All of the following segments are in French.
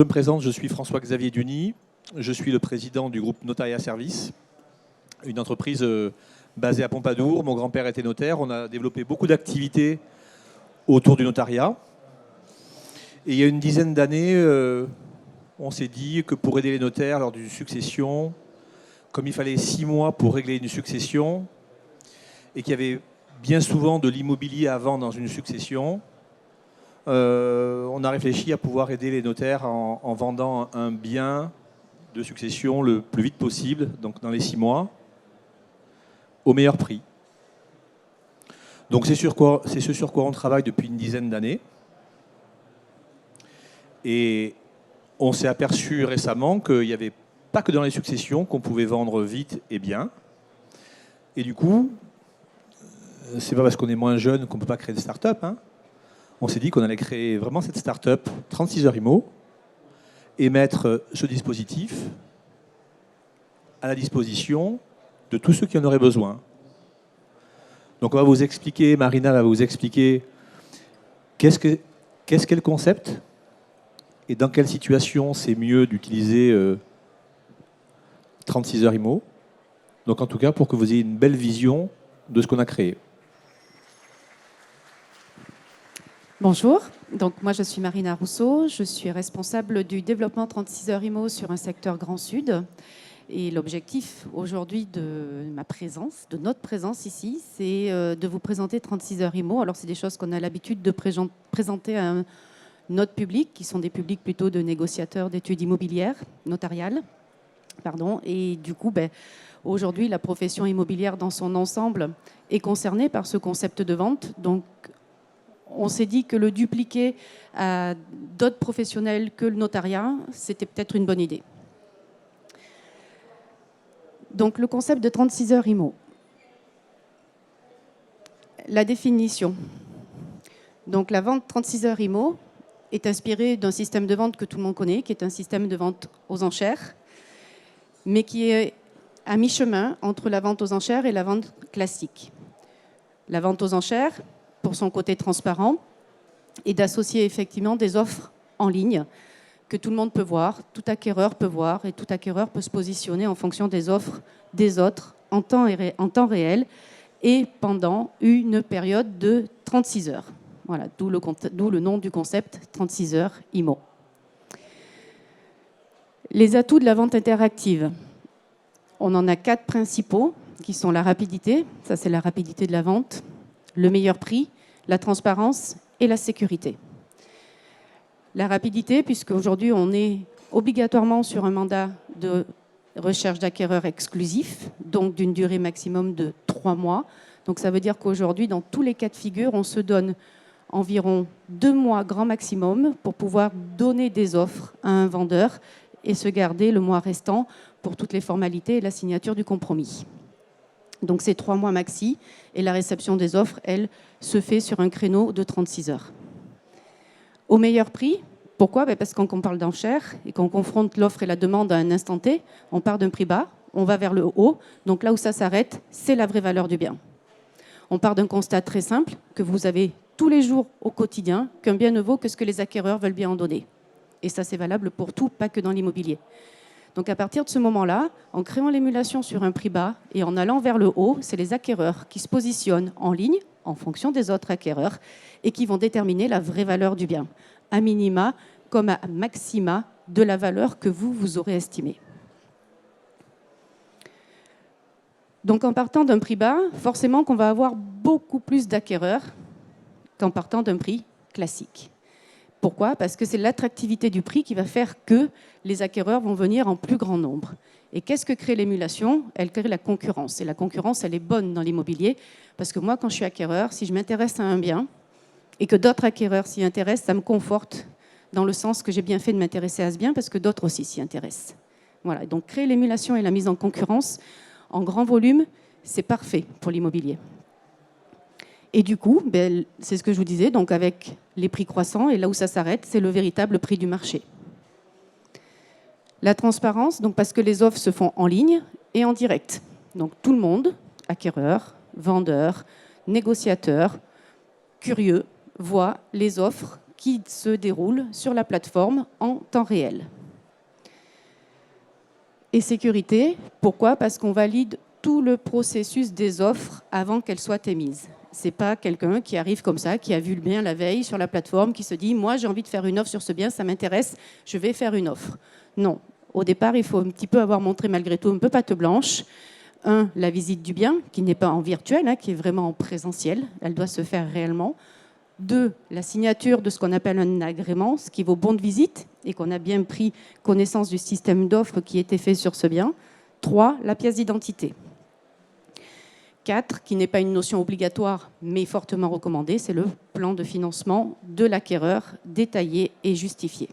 Je me présente, je suis François-Xavier Duny, je suis le président du groupe Notariat Service, une entreprise basée à Pompadour. Mon grand-père était notaire, on a développé beaucoup d'activités autour du notariat. Et il y a une dizaine d'années, on s'est dit que pour aider les notaires lors d'une succession, comme il fallait 6 mois pour régler une succession, et qu'il y avait bien souvent de l'immobilier à vendre dans une succession, on a réfléchi à pouvoir aider les notaires en vendant un bien de succession le plus vite possible, donc dans les 6 mois, au meilleur prix. Donc c'est ce sur quoi on travaille depuis une dizaine d'années. Et on s'est aperçu récemment qu'il n'y avait pas que dans les successions qu'on pouvait vendre vite et bien. Et du coup, c'est pas parce qu'on est moins jeune qu'on ne peut pas créer des startups, hein. On s'est dit qu'on allait créer vraiment cette start-up 36 heures IMO et mettre ce dispositif à la disposition de tous ceux qui en auraient besoin. Donc on va vous expliquer, Marina va vous expliquer qu'est-ce qu'est le concept et dans quelle situation c'est mieux d'utiliser 36 heures IMO. Donc en tout cas pour que vous ayez une belle vision de ce qu'on a créé. Bonjour, donc moi je suis Marina Rousseau, je suis responsable du développement 36 heures IMO sur un secteur Grand Sud. Et l'objectif aujourd'hui de ma présence, de notre présence ici, c'est de vous présenter 36 heures IMO. Alors c'est des choses qu'on a l'habitude de présenter à notre public, qui sont des publics plutôt de négociateurs d'études immobilières, notariales. Et du coup, aujourd'hui, la profession immobilière dans son ensemble est concernée par ce concept de vente. Donc, on s'est dit que le dupliquer à d'autres professionnels que le notariat, c'était peut-être une bonne idée. Donc, le concept de 36 heures IMO. La définition. Donc, la vente 36 heures IMO est inspirée d'un système de vente que tout le monde connaît, qui est un système de vente aux enchères, mais qui est à mi-chemin entre la vente aux enchères et la vente classique. La vente aux enchères, pour son côté transparent, et d'associer effectivement des offres en ligne que tout le monde peut voir, tout acquéreur peut voir et tout acquéreur peut se positionner en fonction des offres des autres en temps réel et pendant une période de 36 heures. Voilà, d'où le nom du concept 36 heures IMO. Les atouts de la vente interactive. On en a 4 principaux qui sont la rapidité, ça c'est la rapidité de la vente, le meilleur prix, la transparence et la sécurité. La rapidité, puisqu'aujourd'hui on est obligatoirement sur un mandat de recherche d'acquéreur exclusif, donc d'une durée maximum de 3 mois. Donc ça veut dire qu'aujourd'hui, dans tous les cas de figure, on se donne environ 2 mois grand maximum pour pouvoir donner des offres à un vendeur et se garder le mois restant pour toutes les formalités et la signature du compromis. Donc c'est 3 mois maxi et la réception des offres, elle, se fait sur un créneau de 36 heures. Au meilleur prix, pourquoi ? Parce que quand on parle d'enchères et qu'on confronte l'offre et la demande à un instant T, on part d'un prix bas, on va vers le haut, donc là où ça s'arrête, c'est la vraie valeur du bien. On part d'un constat très simple que vous avez tous les jours au quotidien, qu'un bien ne vaut que ce que les acquéreurs veulent bien en donner. Et ça c'est valable pour tout, pas que dans l'immobilier. Donc à partir de ce moment-là, en créant l'émulation sur un prix bas et en allant vers le haut, c'est les acquéreurs qui se positionnent en ligne en fonction des autres acquéreurs et qui vont déterminer la vraie valeur du bien, à minima comme à maxima de la valeur que vous aurez estimée. Donc en partant d'un prix bas, forcément qu'on va avoir beaucoup plus d'acquéreurs qu'en partant d'un prix classique. Pourquoi ? Parce que c'est l'attractivité du prix qui va faire que les acquéreurs vont venir en plus grand nombre. Et qu'est-ce que crée l'émulation ? Elle crée la concurrence. Et la concurrence, elle est bonne dans l'immobilier. Parce que moi, quand je suis acquéreur, si je m'intéresse à un bien et que d'autres acquéreurs s'y intéressent, ça me conforte dans le sens que j'ai bien fait de m'intéresser à ce bien parce que d'autres aussi s'y intéressent. Voilà. Donc créer l'émulation et la mise en concurrence en grand volume, c'est parfait pour l'immobilier. Et du coup, c'est ce que je vous disais, donc avec les prix croissants, et là où ça s'arrête, c'est le véritable prix du marché. La transparence, donc parce que les offres se font en ligne et en direct. Donc tout le monde, acquéreur, vendeur, négociateur, curieux, voit les offres qui se déroule sur la plateforme en temps réel. Et sécurité, pourquoi? Parce qu'on valide tout le processus des offres avant qu'elles soient émises. Ce n'est pas quelqu'un qui arrive comme ça, qui a vu le bien la veille sur la plateforme, qui se dit « moi j'ai envie de faire une offre sur ce bien, ça m'intéresse, je vais faire une offre ». Non, au départ il faut un petit peu avoir montré malgré tout un peu patte blanche. La visite du bien, qui n'est pas en virtuel, hein, qui est vraiment en présentiel, elle doit se faire réellement. 2, la signature de ce qu'on appelle un agrément, ce qui vaut bon de visite, et qu'on a bien pris connaissance du système d'offres qui était fait sur ce bien. 3, la pièce d'identité. 4, qui n'est pas une notion obligatoire, mais fortement recommandée, c'est le plan de financement de l'acquéreur, détaillé et justifié.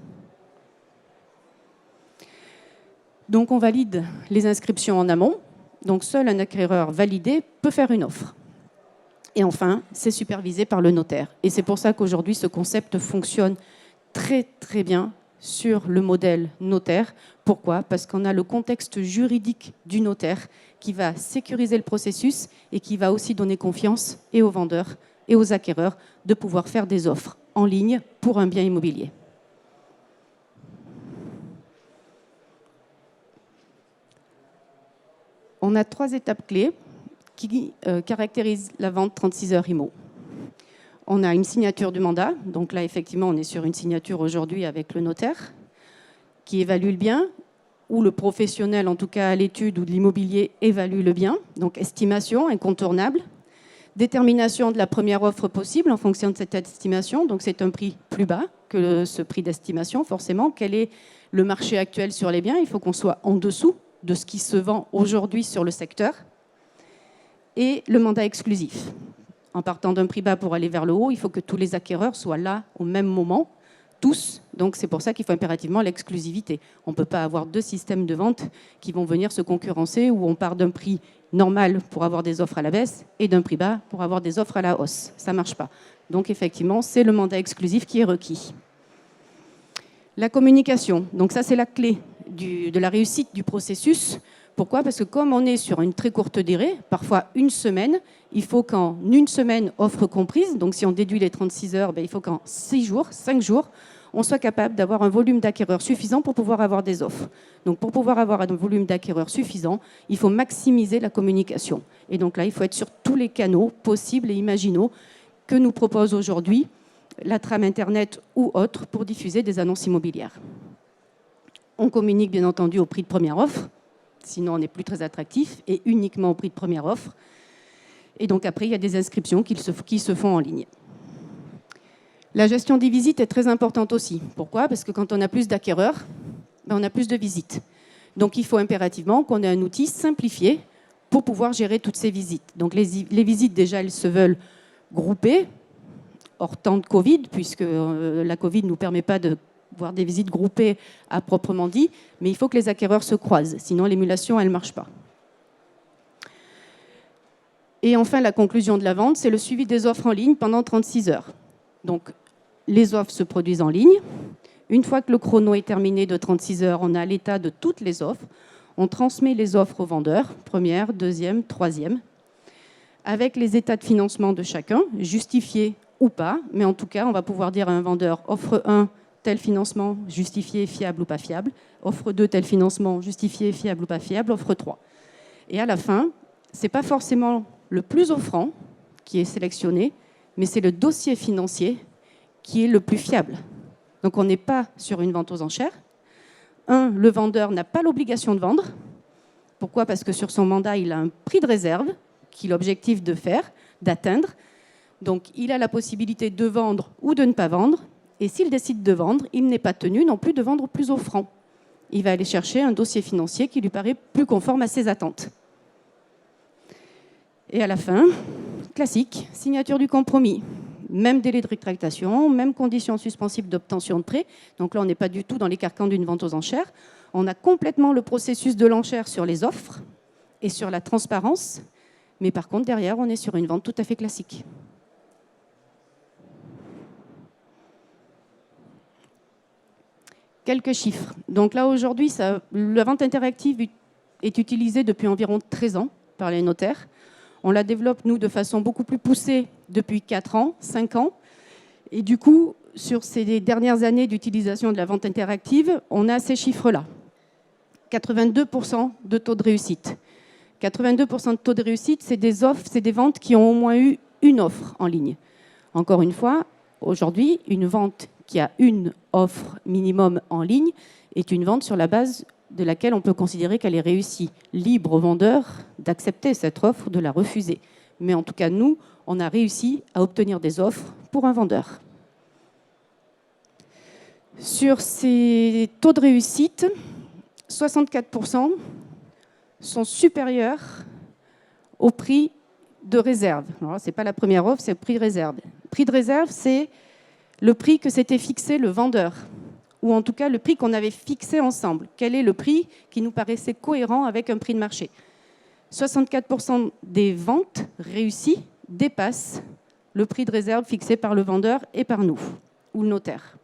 Donc on valide les inscriptions en amont. Donc seul un acquéreur validé peut faire une offre. Et enfin, c'est supervisé par le notaire. Et c'est pour ça qu'aujourd'hui, ce concept fonctionne très très bien sur le modèle notaire. Pourquoi? Parce qu'on a le contexte juridique du notaire qui va sécuriser le processus et qui va aussi donner confiance et aux vendeurs et aux acquéreurs de pouvoir faire des offres en ligne pour un bien immobilier. On a 3 étapes clés qui caractérisent la vente 36 heures IMO. On a une signature du mandat. Donc là, effectivement, on est sur une signature aujourd'hui avec le notaire qui évalue le bien, ou le professionnel, en tout cas à l'étude ou de l'immobilier, évalue le bien. Donc estimation incontournable. Détermination de la première offre possible en fonction de cette estimation. Donc c'est un prix plus bas que ce prix d'estimation, forcément. Quel est le marché actuel sur les biens? Il faut qu'on soit en dessous de ce qui se vend aujourd'hui sur le secteur. Et le mandat exclusif. En partant d'un prix bas pour aller vers le haut, il faut que tous les acquéreurs soient là au même moment, tous. Donc c'est pour ça qu'il faut impérativement l'exclusivité. On ne peut pas avoir 2 systèmes de vente qui vont venir se concurrencer, où on part d'un prix normal pour avoir des offres à la baisse et d'un prix bas pour avoir des offres à la hausse. Ça ne marche pas. Donc effectivement, c'est le mandat exclusif qui est requis. La communication. Donc ça, c'est la clé de la réussite du processus. Pourquoi? Parce que comme on est sur une très courte durée, parfois une semaine, il faut qu'en une semaine, offre comprise, donc si on déduit les 36 heures, il faut qu'en 6 jours, 5 jours, on soit capable d'avoir un volume d'acquéreurs suffisant pour pouvoir avoir des offres. Donc pour pouvoir avoir un volume d'acquéreurs suffisant, il faut maximiser la communication. Et donc là, il faut être sur tous les canaux possibles et imaginaux que nous propose aujourd'hui la trame Internet ou autre pour diffuser des annonces immobilières. On communique bien entendu au prix de première offre, sinon on n'est plus très attractif, et uniquement au prix de première offre. Et donc après, il y a des inscriptions qui se font en ligne. La gestion des visites est très importante aussi. Pourquoi? Parce que quand on a plus d'acquéreurs, on a plus de visites. Donc il faut impérativement qu'on ait un outil simplifié pour pouvoir gérer toutes ces visites. Donc les visites, déjà, elles se veulent groupées, hors temps de Covid, puisque la Covid ne nous permet pas de voir des visites groupées à proprement dit, mais il faut que les acquéreurs se croisent, sinon l'émulation, elle ne marche pas. Et enfin, la conclusion de la vente, c'est le suivi des offres en ligne pendant 36 heures. Donc, les offres se produisent en ligne. Une fois que le chrono est terminé de 36 heures, on a l'état de toutes les offres. On transmet les offres aux vendeurs, première, deuxième, troisième, avec les états de financement de chacun, justifiés ou pas, mais en tout cas, on va pouvoir dire à un vendeur, offre 1, tel financement justifié, fiable ou pas fiable, offre 2, tel financement justifié, fiable ou pas fiable, offre 3. Et à la fin, ce n'est pas forcément le plus offrant qui est sélectionné, mais c'est le dossier financier qui est le plus fiable. Donc on n'est pas sur une vente aux enchères. Le vendeur n'a pas l'obligation de vendre. Pourquoi? Parce que sur son mandat, il a un prix de réserve qu'il a l'objectif de faire, d'atteindre. Donc il a la possibilité de vendre ou de ne pas vendre. Et s'il décide de vendre, il n'est pas tenu non plus de vendre plus offrant. Il va aller chercher un dossier financier qui lui paraît plus conforme à ses attentes. Et à la fin, classique, signature du compromis. Même délai de rétractation, même conditions suspensives d'obtention de prêt. Donc là, on n'est pas du tout dans les carcans d'une vente aux enchères. On a complètement le processus de l'enchère sur les offres et sur la transparence. Mais par contre, derrière, on est sur une vente tout à fait classique. Quelques chiffres. Donc là, aujourd'hui, la vente interactive est utilisée depuis environ 13 ans par les notaires. On la développe, nous, de façon beaucoup plus poussée depuis 4 ans, 5 ans. Et du coup, sur ces dernières années d'utilisation de la vente interactive, on a ces chiffres-là. 82% de taux de réussite. 82% de taux de réussite, c'est des offres, c'est des ventes qui ont au moins eu une offre en ligne. Encore une fois, aujourd'hui, une vente qui a une offre minimum en ligne est une vente sur la base de laquelle on peut considérer qu'elle est réussie. Libre au vendeur d'accepter cette offre ou de la refuser. Mais en tout cas, nous, on a réussi à obtenir des offres pour un vendeur. Sur ces taux de réussite, 64% sont supérieurs au prix de réserve. Alors, ce n'est pas la première offre, c'est le prix de réserve. Le prix de réserve, c'est le prix que s'était fixé le vendeur, ou en tout cas le prix qu'on avait fixé ensemble. Quel est le prix qui nous paraissait cohérent avec un prix de marché? 64% des ventes réussies dépassent le prix de réserve fixé par le vendeur et par nous, ou le notaire.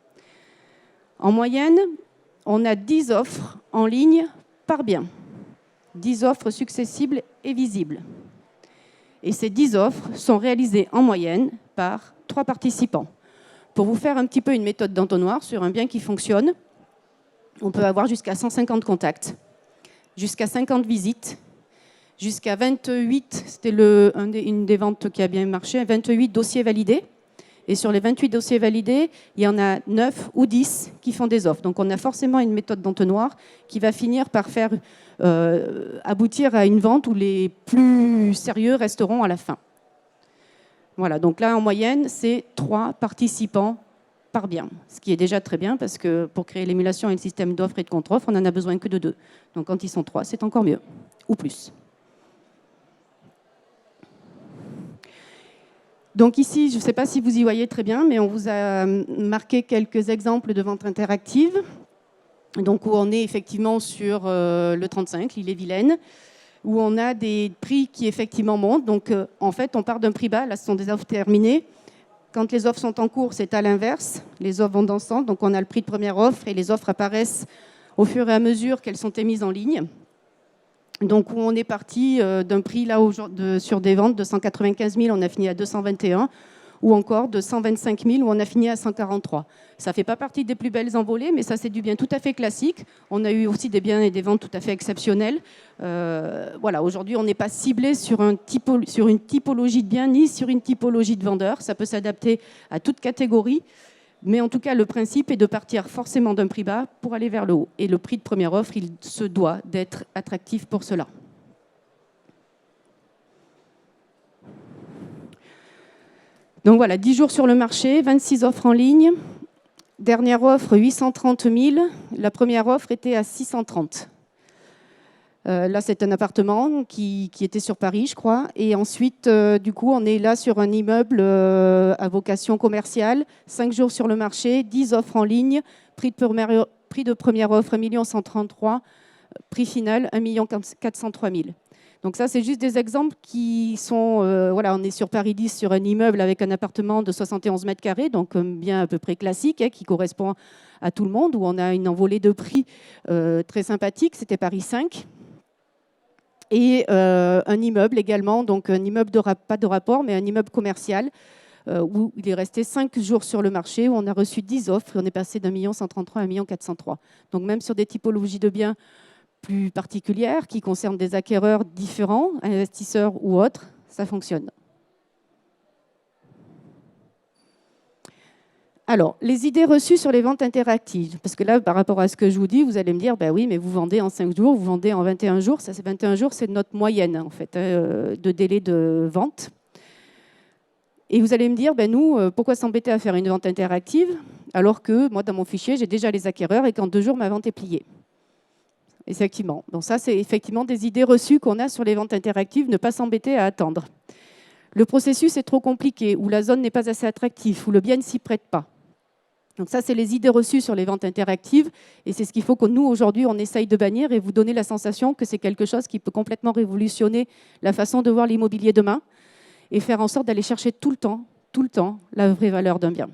En moyenne, on a 10 offres en ligne par bien. 10 offres successibles et visibles. Et ces 10 offres sont réalisées en moyenne par 3 participants. Pour vous faire un petit peu une méthode d'entonnoir sur un bien qui fonctionne, on peut avoir jusqu'à 150 contacts, jusqu'à 50 visites, jusqu'à 28, c'était une des ventes qui a bien marché, 28 dossiers validés. Et sur les 28 dossiers validés, il y en a 9 ou 10 qui font des offres. Donc on a forcément une méthode d'entonnoir qui va finir par faire aboutir à une vente où les plus sérieux resteront à la fin. Voilà, donc là en moyenne, c'est 3 participants par bien. Ce qui est déjà très bien parce que pour créer l'émulation et le système d'offres et de contre-offres, on n'en a besoin que de 2. Donc quand ils sont 3, c'est encore mieux, ou plus. Donc ici, je ne sais pas si vous y voyez très bien, mais on vous a marqué quelques exemples de ventes interactives. Donc où on est effectivement sur le 35, l'Ille-et-Vilaine, où on a des prix qui effectivement montent. Donc en fait, on part d'un prix bas, là ce sont des offres terminées. Quand les offres sont en cours, c'est à l'inverse, les offres vont ensemble. Donc on a le prix de première offre et les offres apparaissent au fur et à mesure qu'elles sont émises en ligne. Donc, où on est parti d'un prix là sur des ventes de 195 000, on a fini à 221, ou encore de 125 000, où on a fini à 143. Ça ne fait pas partie des plus belles envolées, mais ça, c'est du bien tout à fait classique. On a eu aussi des biens et des ventes tout à fait exceptionnelles. Voilà, aujourd'hui, on n'est pas ciblé sur une typologie de biens ni sur une typologie de vendeurs. Ça peut s'adapter à toute catégorie. Mais en tout cas, le principe est de partir forcément d'un prix bas pour aller vers le haut. Et le prix de première offre, il se doit d'être attractif pour cela. Donc voilà, 10 jours sur le marché, 26 offres en ligne. Dernière offre, 830 000. La première offre était à 630. Là, c'est un appartement qui était sur Paris, je crois. Et ensuite, du coup, on est là sur un immeuble à vocation commerciale. 5 jours sur le marché, 10 offres en ligne. Prix de première offre, 1 133 000. Prix final, 1 403 000. Donc ça, c'est juste des exemples qui sont... voilà, on est sur Paris 10, sur un immeuble avec un appartement de 71 mètres carrés, donc un bien à peu près classique, qui correspond à tout le monde, où on a une envolée de prix très sympathique. C'était Paris 5. Et un immeuble également, donc un immeuble pas de rapport, mais un immeuble commercial où il est resté 5 jours sur le marché, où on a reçu 10 offres, et on est passé d'1 133 000 à 1 403 000. Donc même sur des typologies de biens plus particulières, qui concernent des acquéreurs différents, investisseurs ou autres, ça fonctionne. Alors, les idées reçues sur les ventes interactives. Parce que là, par rapport à ce que je vous dis, vous allez me dire, ben oui, mais vous vendez en 5 jours, vous vendez en 21 jours. Ça, c'est 21 jours, c'est notre moyenne, en fait, de délai de vente. Et vous allez me dire, ben nous, pourquoi s'embêter à faire une vente interactive alors que moi, dans mon fichier, j'ai déjà les acquéreurs et qu'en 2 jours, ma vente est pliée. Effectivement. Donc ça, c'est effectivement des idées reçues qu'on a sur les ventes interactives, ne pas s'embêter à attendre. Le processus est trop compliqué, ou la zone n'est pas assez attractive, ou le bien ne s'y prête pas. Donc ça, c'est les idées reçues sur les ventes interactives, et c'est ce qu'il faut que nous, aujourd'hui, on essaye de bannir et vous donner la sensation que c'est quelque chose qui peut complètement révolutionner la façon de voir l'immobilier demain, et faire en sorte d'aller chercher tout le temps, la vraie valeur d'un bien.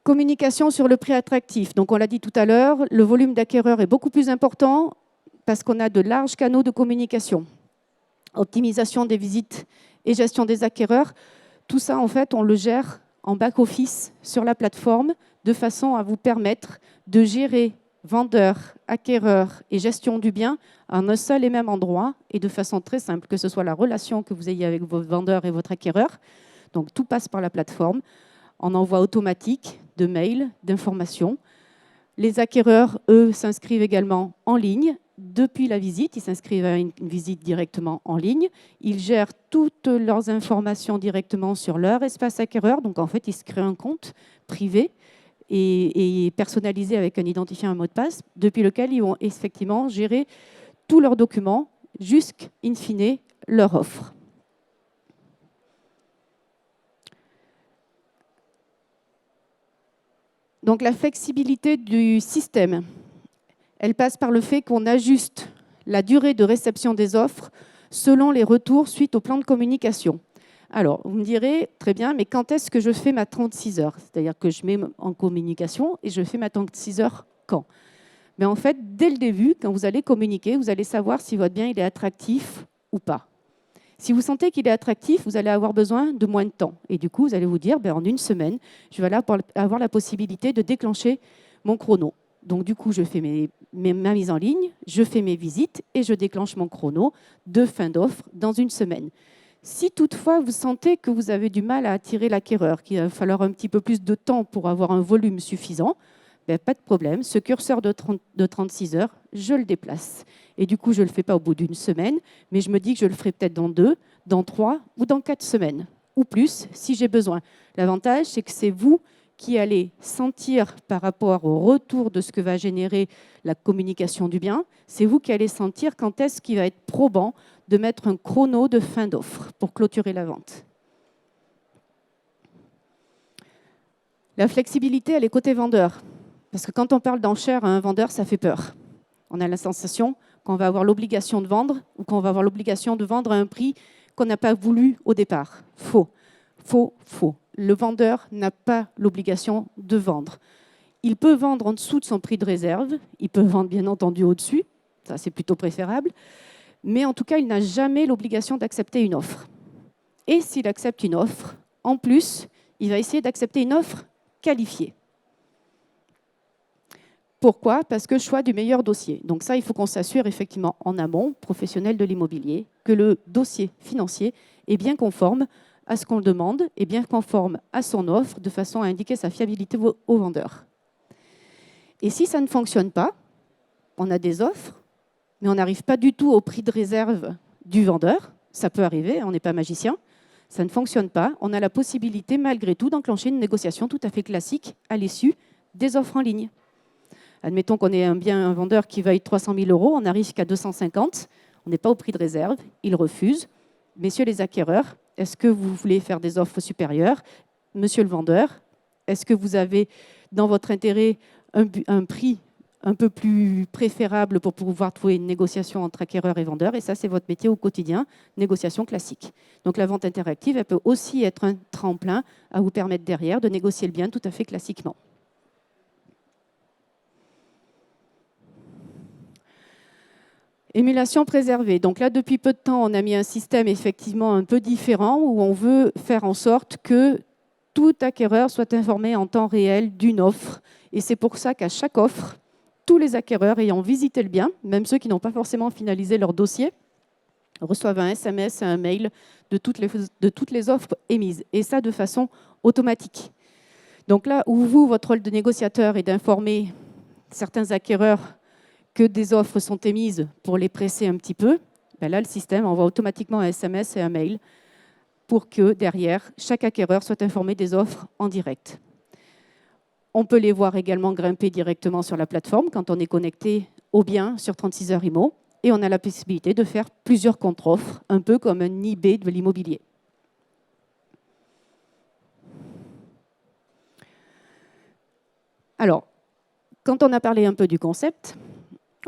Communication sur le prix attractif. Donc on l'a dit tout à l'heure, le volume d'acquéreurs est beaucoup plus important parce qu'on a de larges canaux de communication. optimisation des visites et gestion des acquéreurs. Tout ça, en fait, on le gère en back-office sur la plateforme de façon à vous permettre de gérer vendeurs, acquéreurs et gestion du bien en un seul et même endroit et de façon très simple, que ce soit la relation que vous ayez avec vos vendeurs et votre acquéreur. Donc, tout passe par la plateforme en envoi automatique de mails, d'informations. Les acquéreurs, eux, s'inscrivent également en ligne. Depuis la visite, ils s'inscrivent à une visite directement en ligne. Ils gèrent toutes leurs informations directement sur leur espace acquéreur. Donc, en fait, ils se créent un compte privé et personnalisé avec un identifiant, un mot de passe, depuis lequel ils vont effectivement gérer tous leurs documents jusqu'in fine leur offre. Donc, la flexibilité du système, elle passe par le fait qu'on ajuste la durée de réception des offres selon les retours suite au plan de communication. Alors, vous me direz, très bien, mais quand est-ce que je fais ma 36 heures? C'est-à-dire que je mets en communication et je fais ma 36 heures quand? Mais en fait, dès le début, quand vous allez communiquer, vous allez savoir si votre bien il est attractif ou pas. Si vous sentez qu'il est attractif, vous allez avoir besoin de moins de temps. Et du coup, vous allez vous dire, en une semaine, je vais avoir la possibilité de déclencher mon chrono. Donc, du coup, je fais ma mise en ligne, je fais mes visites et je déclenche mon chrono de fin d'offre dans une semaine. Si toutefois, vous sentez que vous avez du mal à attirer l'acquéreur, qu'il va falloir un petit peu plus de temps pour avoir un volume suffisant, pas de problème. Ce curseur de 36 heures, je le déplace. Et du coup, je ne le fais pas au bout d'une semaine, mais je me dis que je le ferai peut-être dans 2, dans 3 ou dans 4 semaines, ou plus, si j'ai besoin. L'avantage, c'est que c'est vous qui allez sentir par rapport au retour de ce que va générer la communication du bien, c'est vous qui allez sentir quand est-ce qu'il va être probant de mettre un chrono de fin d'offre pour clôturer la vente. La flexibilité, elle est côté vendeur. Parce que quand on parle d'enchère à un vendeur, ça fait peur. On a la sensation qu'on va avoir l'obligation de vendre ou qu'on va avoir l'obligation de vendre à un prix qu'on n'a pas voulu au départ. Faux. Faux, faux. Le vendeur n'a pas l'obligation de vendre. Il peut vendre en dessous de son prix de réserve, il peut vendre bien entendu au-dessus, ça c'est plutôt préférable, mais en tout cas, il n'a jamais l'obligation d'accepter une offre. Et s'il accepte une offre, en plus, il va essayer d'accepter une offre qualifiée. Pourquoi? Parce que choix du meilleur dossier. Donc ça, il faut qu'on s'assure effectivement en amont, professionnel de l'immobilier, que le dossier financier est bien conforme à ce qu'on demande et bien conforme à son offre, de façon à indiquer sa fiabilité au vendeur. Et si ça ne fonctionne pas, on a des offres, mais on n'arrive pas du tout au prix de réserve du vendeur. Ça peut arriver, on n'est pas magicien. Ça ne fonctionne pas. On a la possibilité, malgré tout, d'enclencher une négociation tout à fait classique à l'issue des offres en ligne. Admettons qu'on ait un vendeur qui veuille 300 000 €, on arrive qu'à 250, on n'est pas au prix de réserve, il refuse. Messieurs les acquéreurs, est-ce que vous voulez faire des offres supérieures? Monsieur le vendeur, est-ce que vous avez dans votre intérêt un prix un peu plus préférable pour pouvoir trouver une négociation entre acquéreurs et vendeurs? Et ça, c'est votre métier au quotidien, négociation classique. Donc la vente interactive, elle peut aussi être un tremplin à vous permettre derrière de négocier le bien tout à fait classiquement. Émulation préservée. Donc là, depuis peu de temps, on a mis un système effectivement un peu différent où on veut faire en sorte que tout acquéreur soit informé en temps réel d'une offre. Et c'est pour ça qu'à chaque offre, tous les acquéreurs ayant visité le bien, même ceux qui n'ont pas forcément finalisé leur dossier, reçoivent un SMS et un mail de toutes les offres émises. Et ça de façon automatique. Donc là où vous, votre rôle de négociateur est d'informer certains acquéreurs que des offres sont émises pour les presser un petit peu, là, le système envoie automatiquement un SMS et un mail pour que, derrière, chaque acquéreur soit informé des offres en direct. On peut les voir également grimper directement sur la plateforme quand on est connecté au bien sur 36 heures IMO, et on a la possibilité de faire plusieurs contre-offres, un peu comme un eBay de l'immobilier. Alors, quand on a parlé un peu du concept,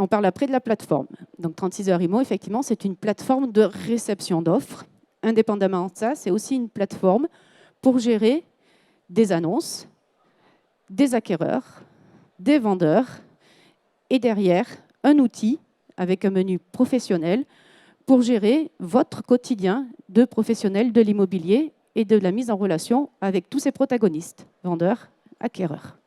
on parle après de la plateforme. Donc 36 heures IMO, effectivement, c'est une plateforme de réception d'offres. Indépendamment de ça, c'est aussi une plateforme pour gérer des annonces, des acquéreurs, des vendeurs et derrière, un outil avec un menu professionnel pour gérer votre quotidien de professionnel de l'immobilier et de la mise en relation avec tous ces protagonistes, vendeurs, acquéreurs.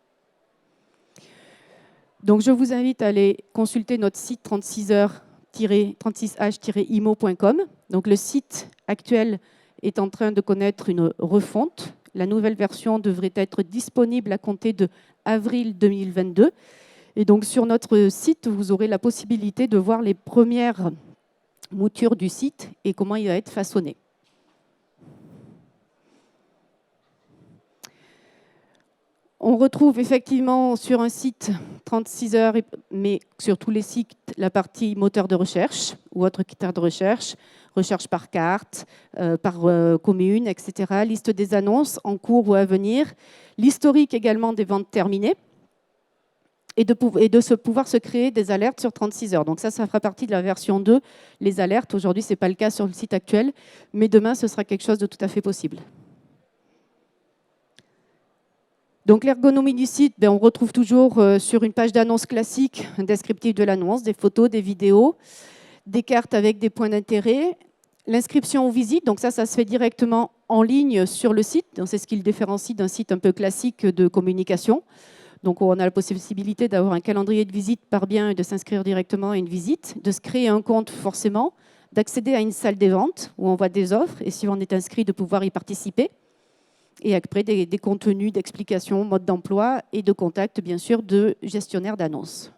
Donc, je vous invite à aller consulter notre site 36h-imo.com. Donc, le site actuel est en train de connaître une refonte. La nouvelle version devrait être disponible à compter de avril 2022. Et donc, sur notre site, vous aurez la possibilité de voir les premières mouture du site et comment il va être façonné. On retrouve effectivement sur un site 36 heures, mais sur tous les sites, la partie moteur de recherche ou autre critère de recherche, recherche par carte, par commune, etc. Liste des annonces en cours ou à venir, l'historique également des ventes terminées, et de pouvoir se créer des alertes sur 36 heures. Donc ça fera partie de la version 2, les alertes. Aujourd'hui, ce n'est pas le cas sur le site actuel, mais demain, ce sera quelque chose de tout à fait possible. Donc l'ergonomie du site, on retrouve toujours sur une page d'annonce classique un descriptif de l'annonce, des photos, des vidéos, des cartes avec des points d'intérêt, l'inscription aux visites. Donc ça se fait directement en ligne sur le site. C'est ce qui le différencie d'un site un peu classique de communication. Donc, on a la possibilité d'avoir un calendrier de visite par bien et de s'inscrire directement à une visite, de se créer un compte forcément, d'accéder à une salle des ventes où on voit des offres et si on est inscrit, de pouvoir y participer. Et après, des contenus d'explication, mode d'emploi et de contact, bien sûr, de gestionnaires d'annonces.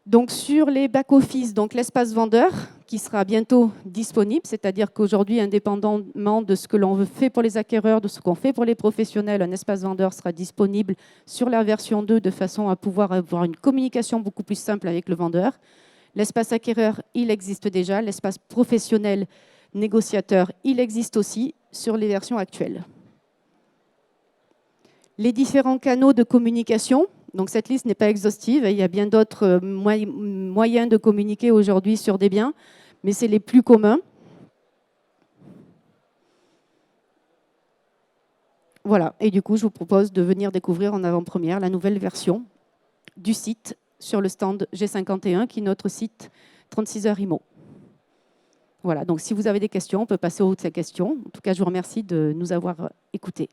Donc, sur les back-office, donc l'espace vendeur qui sera bientôt disponible, c'est-à-dire qu'aujourd'hui, indépendamment de ce que l'on fait pour les acquéreurs, de ce qu'on fait pour les professionnels, un espace vendeur sera disponible sur la version 2 de façon à pouvoir avoir une communication beaucoup plus simple avec le vendeur. L'espace acquéreur, il existe déjà. L'espace professionnel négociateur, il existe aussi sur les versions actuelles. Les différents canaux de communication. Donc cette liste n'est pas exhaustive, il y a bien d'autres moyens de communiquer aujourd'hui sur des biens, mais c'est les plus communs. Voilà, et du coup, je vous propose de venir découvrir en avant-première la nouvelle version du site sur le stand G51, qui est notre site 36 heures IMO. Voilà, donc si vous avez des questions, on peut passer aux ces questions. En tout cas, je vous remercie de nous avoir écoutés.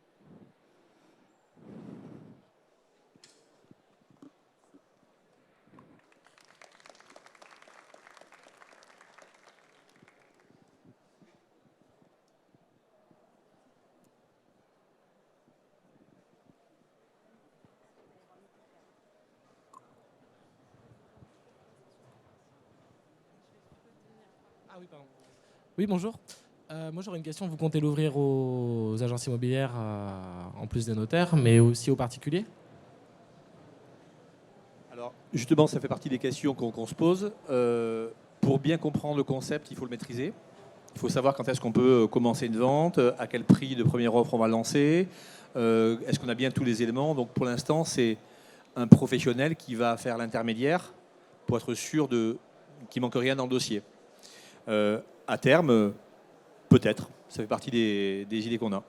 Ah oui, pardon. Oui, bonjour. Moi, j'aurais une question. Vous comptez l'ouvrir aux agences immobilières, en plus des notaires, mais aussi aux particuliers? Alors, justement, ça fait partie des questions qu'on se pose. Pour bien comprendre le concept, il faut le maîtriser. Il faut savoir quand est-ce qu'on peut commencer une vente, à quel prix de première offre on va lancer, est-ce qu'on a bien tous les éléments. Donc, pour l'instant, c'est un professionnel qui va faire l'intermédiaire pour être sûr qu'il ne manque rien dans le dossier. À terme, peut-être. Ça fait partie des idées qu'on a.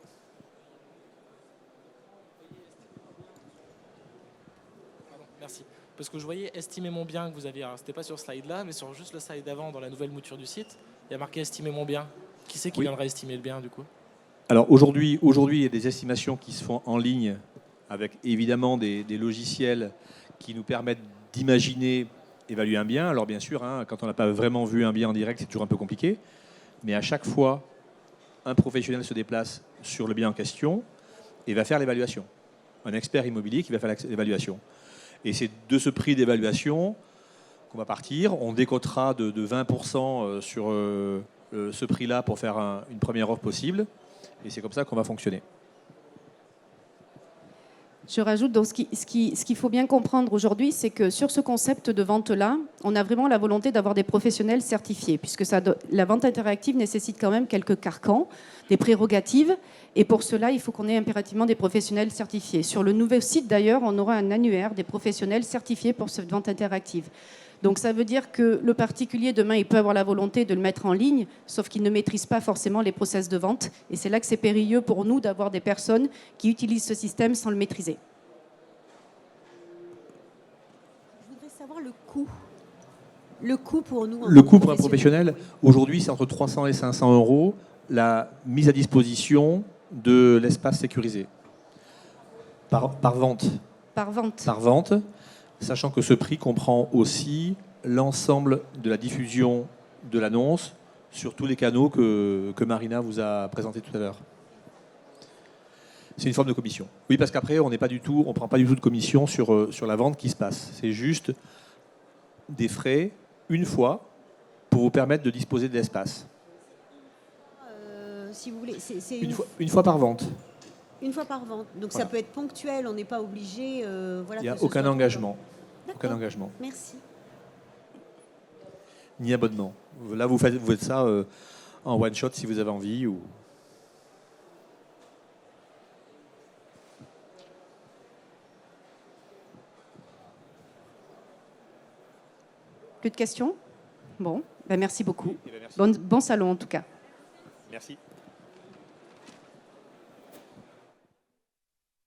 Pardon, merci. Parce que je voyais estimer mon bien que vous aviez. C'était pas sur ce slide-là, mais sur juste le slide d'avant, dans la nouvelle mouture du site, il y a marqué estimer mon bien. Qui c'est qui viendra estimer le bien, du coup? Alors aujourd'hui, il y a des estimations qui se font en ligne avec évidemment des logiciels qui nous permettent d'imaginer, évaluer un bien. Alors bien sûr, quand on n'a pas vraiment vu un bien en direct, c'est toujours un peu compliqué. Mais à chaque fois, un professionnel se déplace sur le bien en question et va faire l'évaluation. Un expert immobilier qui va faire l'évaluation. Et c'est de ce prix d'évaluation qu'on va partir. On décotera de 20% sur ce prix-là pour faire une première offre possible. Et c'est comme ça qu'on va fonctionner. Je rajoute, donc, ce qu'il faut bien comprendre aujourd'hui, c'est que sur ce concept de vente-là, on a vraiment la volonté d'avoir des professionnels certifiés, puisque la vente interactive nécessite quand même quelques carcans, des prérogatives, et pour cela, il faut qu'on ait impérativement des professionnels certifiés. Sur le nouveau site, d'ailleurs, on aura un annuaire des professionnels certifiés pour cette vente interactive. Donc ça veut dire que le particulier, demain, il peut avoir la volonté de le mettre en ligne, sauf qu'il ne maîtrise pas forcément les process de vente. Et c'est là que c'est périlleux pour nous d'avoir des personnes qui utilisent ce système sans le maîtriser. Je voudrais savoir le coût Le coût pour nous en Le tant que coût pour un professionnels. professionnel, aujourd'hui, c'est entre 300 et 500 euros la mise à disposition de l'espace sécurisé. Par vente. Par vente. Par vente, sachant que ce prix comprend aussi l'ensemble de la diffusion de l'annonce sur tous les canaux que Marina vous a présentés tout à l'heure. C'est une forme de commission. Oui, parce qu'après, on ne prend pas du tout de commission sur la vente qui se passe. C'est juste des frais une fois pour vous permettre de disposer de l'espace. Si vous voulez, c'est Une fois par vente. une fois par vente. Donc Voilà. ça peut être ponctuel, on n'est pas obligé. Voilà, Il n'y a que ce aucun soit- engagement. D'accord. Aucun engagement. Merci. Ni abonnement. Là, vous faites ça en one shot si vous avez envie. Ou... Plus de questions? Bon, ben merci beaucoup. Merci. Bon salon en tout cas. Merci.